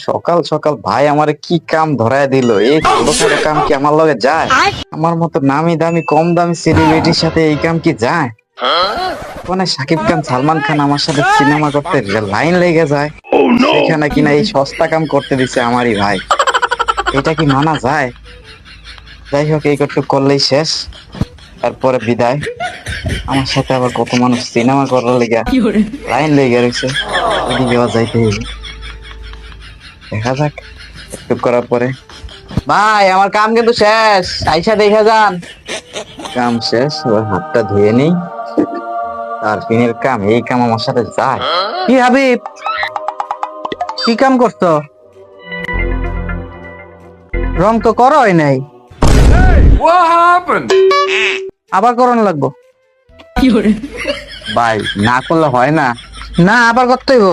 সকাল সকাল ভাই আমারে কি কাম ধরায় দিল, এই ছোটখাটো কাম কি আমার লগে যায়? আমার মতো নামি দামি কম দামি সেলিব্রিটির সাথে এই কাম কি যায়? মানে সাকিব খান সালমান খান আমার সাথে সিনেমা করতে লাইন লেগে যায়, সেখানে কিনা এই সস্তা কাম করতে দিছে আমারই ভাই। এটা কি মানা যায়? যাই হোক, এই একটু করলেই শেষ, তারপরে বিদায়। আমার সাথে আবার কত মানুষ সিনেমা করার লেগে লাইন লেগে রয়েছে, ওদিকেও যাইতে হবে। দেখা যাক, একটু করার পরে। ভাই আমার কাম কিন্তু শেষ, আইসা দেখা যান। কাম শেষ, এবার হাতটা ধুয়ে নিই। আর পিনের কাম, এই কাম আমার সাথে যায়? কি হাবিব, কি কাম করছো? রং তো করোই নাই, আবার করন লাগবো। ভাই না করলে হয় না। না, আবার করতে হইব।